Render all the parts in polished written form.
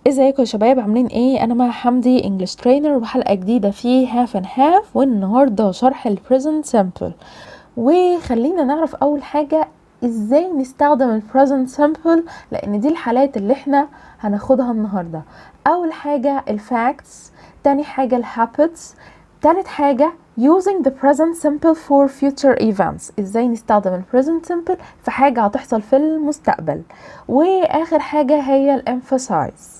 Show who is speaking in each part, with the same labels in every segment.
Speaker 1: ازيكم يا شباب، عاملين ايه؟ انا مع حمدي انجلش ترينر وحلقه جديده في هاف اند هاف، والنهارده شرح البريزنت سامبل. وخلينا نعرف اول حاجه ازاي نستخدم البريزنت سامبل، لان دي الحالات اللي احنا هناخدها النهارده. اول حاجه الفاكتس، تاني حاجه الهابتس، تالت حاجه using the present simple for future events، ازاي نستخدم ال present simple في حاجة هتحصل في المستقبل، واخر حاجة هي ال emphasize.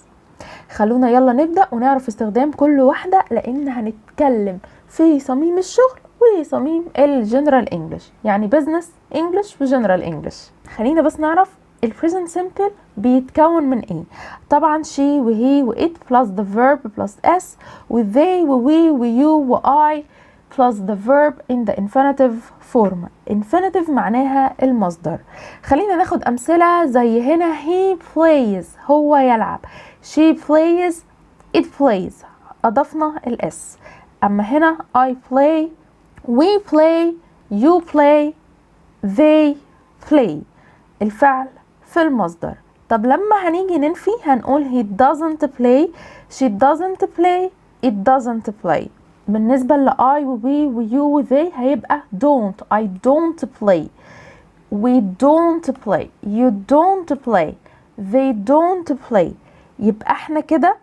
Speaker 1: خلونا يلا نبدأ ونعرف استخدام كل واحدة، لان هنتكلم في صميم الشغل وصميم الجنرال انجلش، يعني بزنس انجلش وجنرال انجلش. خلينا بس نعرف ال present simple بيتكون من ايه. طبعا she و he و it plus the verb plus s و they و we و you و I plus the verb in the infinitive form. infinitive معناها المصدر. خلينا ناخد امثلة زي هنا he plays هو يلعب، she plays it plays اضفنا الاس. اما هنا I play we play you play they play، الفعل في المصدر. طب لما هنيجي ننفي هنقول he doesn't play she doesn't play it doesn't play. بالنسبة ل I و we و you و they هيبقى don't I don't play we don't play you don't play they don't play. يبقى احنا كده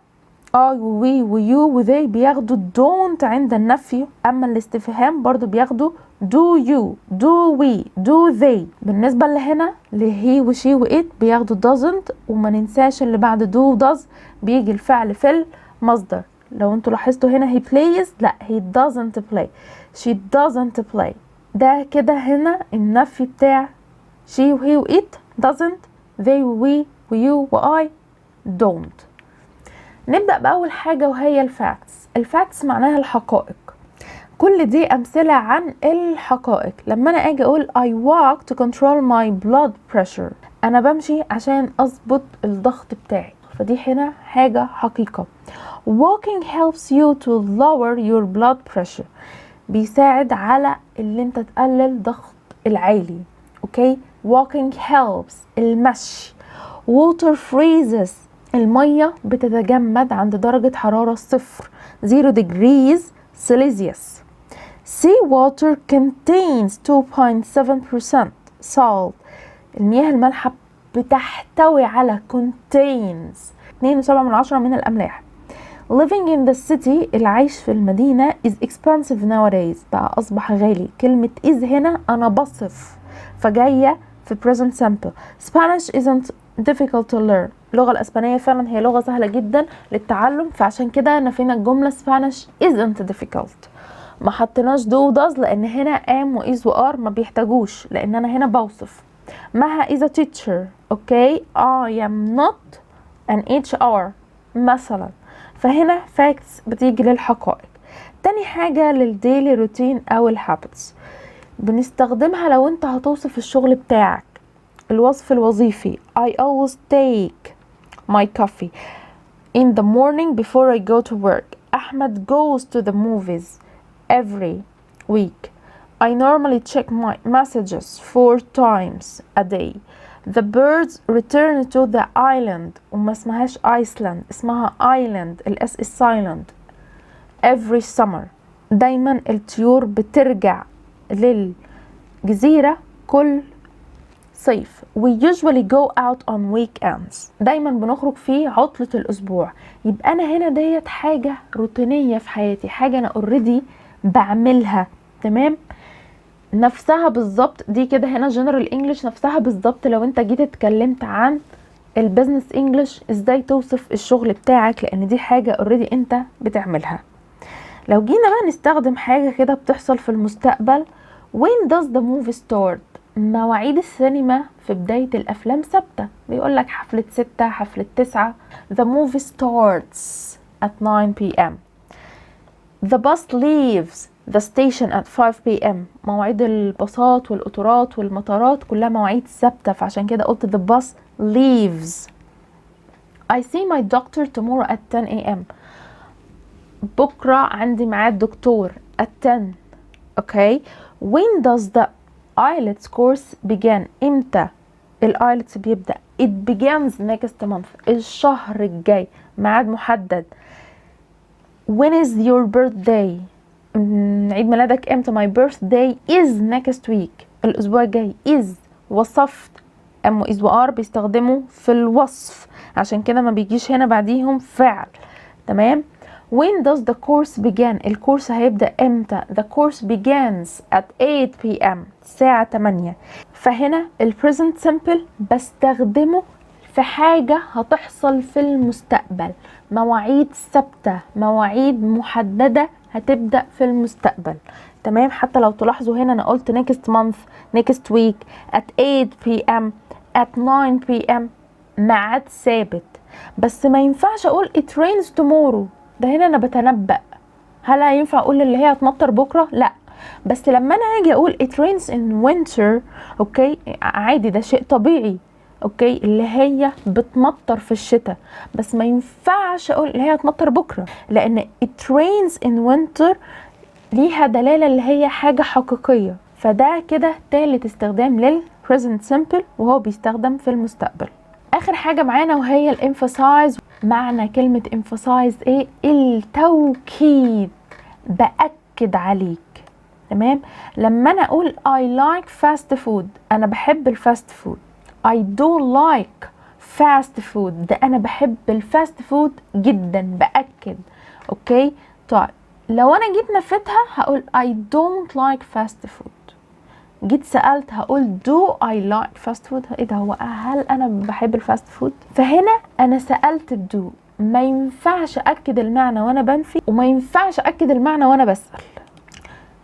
Speaker 1: I و we و you و they بياخدوا don't عند النفي، اما الاستفهام برضو بياخدوا do you do we do they. بالنسبة لهنا he و she و it بياخدوا doesn't، وما ننساش اللي بعد do و does بيجي الفعل في المصدر. لو انتوا لاحظتوا هنا he plays لا he doesn't play she doesn't play. ده كده هنا النفي بتاع she و he و it doesn't they و we و you و I don't. نبدأ بأول حاجة وهي الفاكتس. الفاكتس معناها الحقائق، كل دي أمثلة عن الحقائق. لما أنا أجي أقول I walk to control my blood pressure، أنا بمشي عشان أضبط الضغط بتاعي، فدي هنا حاجة حقيقة. walking helps you to lower your blood pressure، بيساعد على اللي انت تقلل ضغط العالي. اوكي walking helps المشي. water freezes المية بتتجمد عند درجة حرارة 0 degrees Celsius. sea water contains 2.7% salt، المياه المالحة بتحتوي على contains 2.7 من الأملاح. living in the city العيش في المدينة is expensive nowadays، بقى أصبح غالي. كلمة is هنا أنا بصف فجاية في present simple. Spanish isn't difficult to learn، اللغة الأسبانية فعلا هي لغة سهلة جدا للتعلم، فعشان كده نفينا الجملة Spanish isn't difficult. ما حطيناش do و does لأن هنا am و is و are ما بيحتاجوش، لأن أنا هنا بوصف. مها is a teacher. okay I am not an HR مثلا، فهنا facts بتيجي للحقائق. تاني حاجة للديلي روتين أو الهابتس، بنستخدمها لو انت هتوصف الشغل بتاعك. الوصف الوظيفي I always take my coffee in the morning before I go to work. أحمد goes to the movies every week. I normally check my messages 4 times a day. The birds return to the island، وما اسمهاش Iceland، اسمها island، الاس is silent. Every summer، دايما الطيور بترجع للجزيرة كل صيف. We usually go out on weekends، دايما بنخرج في عطلة الأسبوع. يبقى أنا هنا ديت حاجة روتينية في حياتي، حاجة أنا already بعملها. تمام، نفسها بالظبط دي كده هنا جنرال انجلش، نفسها بالظبط لو انت جيت اتكلمت عن البيزنس انجلش ازاي توصف الشغل بتاعك، لان دي حاجة اوريدي انت بتعملها. لو جينا بقى نستخدم حاجة كده بتحصل في المستقبل، when does the movie start؟ مواعيد السينما في بداية الافلام ثابتة، بيقولك حفلة 6 حفلة 9. the movie starts at 9 p.m. the bus leaves the station at 5 p.m. مواعيد الباصات والقطارات والمطارات كلها مواعيد ثابتة، فعشان كده قلت the bus leaves. I see my doctor tomorrow at 10 a.m. بكرة عندي ميعاد دكتور at 10. okay when does the IELTS course begin؟ امتى IELTS بيبدأ؟ it begins next month، الشهر الجاي. ميعاد محدد. when is your birthday؟ عيد ميلادك امتى؟ my birthday is next week، الاسبوع الجاي. is وصفت، ام is وار بيستخدموا في الوصف، عشان كده ما بيجيش هنا بعديهم فعل. تمام. when does the course begin؟ الكورس هيبدأ امتى؟ the course begins at 8 p.m. الساعة 8. فهنا ال present simple بستخدمه في حاجة هتحصل في المستقبل، مواعيد ثابتة، مواعيد محددة هتبدأ في المستقبل. تمام. حتى لو تلاحظوا هنا انا قلت next month، next week، at 8 p.m، at 9 p.m، ميعاد ثابت. بس ما ينفعش اقول it rains tomorrow، ده هنا انا بتنبأ. هل ينفع اقول اللي هي هتمطر بكرة؟ لا. بس لما انا اجي اقول it rains in winter، اوكي، عادي، ده شيء طبيعي، اوكي، اللي هي بتمطر في الشتاء. بس ما ينفعش اقول اللي هي هتمطر بكرة، لان it rains in winter ليها دلالة اللي هي حاجة حقيقية. فده كده تالت استخدام لل present simple، وهو بيستخدم في المستقبل. اخر حاجة معانا وهي ال emphasize. معنى كلمة emphasize ايه؟ التوكيد، بأكد عليك. تمام. لما انا اقول I like fast food، انا بحب الفاست فود. I do like fast food، ده انا بحب الفاست فود جدا، بأكد. اوكي. طيب لو انا جيت نفتها هقول I don't like fast food. جيت سألت هقول do I like fast food؟ ايه ده، هو هل انا بحب الفاست فود؟ فهنا انا سألت do، ما ينفعش اكد المعنى وانا بنفي، وما ينفعش اكد المعنى وانا بسأل.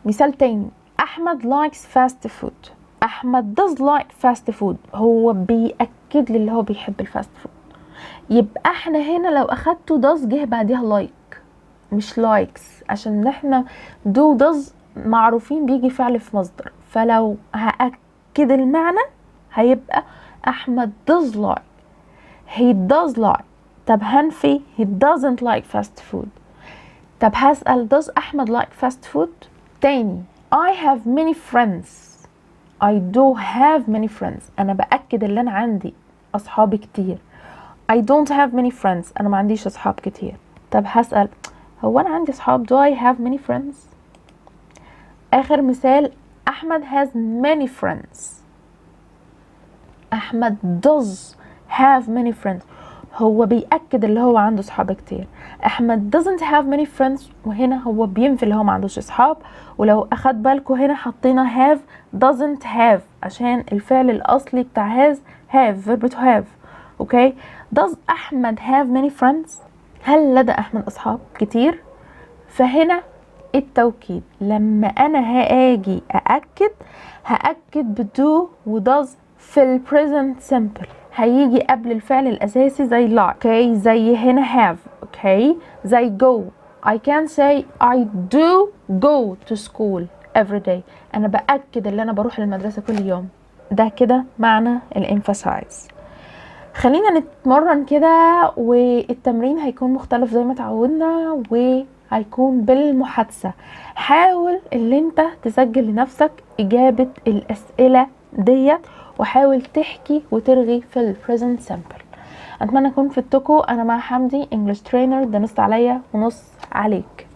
Speaker 1: مثال تاني، احمد likes fast food. احمد does like fast food، هو بيأكد لي اللي هو بيحب الفاست فود. يبقى احنا هنا لو اخدته does جه بعديها like مش likes، عشان احنا do does معروفين بيجي فعل في مصدر. فلو هأكد المعنى هيبقى احمد does like، he does like. طب هنفي he doesn't like fast food. طب هسأل does احمد like fast food؟ تاني I have many friends. I do have many friends، انا بأكد اللي انا عندي اصحابي كتير. I don't have many friends، انا ما عنديش اصحاب كتير. طب هسأل هو انا عندي اصحاب؟ do I have many friends؟ اخر مثال، احمد has many friends. احمد does have many friends، هو بيأكد اللي هو عنده صحاب كتير. احمد doesn't have many friends، وهنا هو بينفي اللي هو ما عندوش اصحاب. ولو اخد بالكم هنا حطينا have doesn't have عشان الفعل الاصلي بتاع have verb to have. اوكي. does احمد have many friends؟ هل لدى احمد اصحاب كتير؟ فهنا التوكيد لما انا هاجي هأكد بدو وداز في ال present simple، هيجي قبل الفعل الاساسي زي like، اوكي، زي هنا have، اوكي، زي go. I can say I do go to school every day، انا بأكد اللي انا بروح المدرسة كل يوم. ده كده معنى ال emphasize. خلينا نتمرن كده، والتمرين هيكون مختلف زي ما تعودنا، وهيكون بالمحادثة. حاول اللي انت تسجل لنفسك اجابة الاسئلة ديت، وحاول تحكي وترغي في ال present simple. اتمنى اكون فدتكم. انا مع حمدي English trainer، ده نص عليا ونص عليك.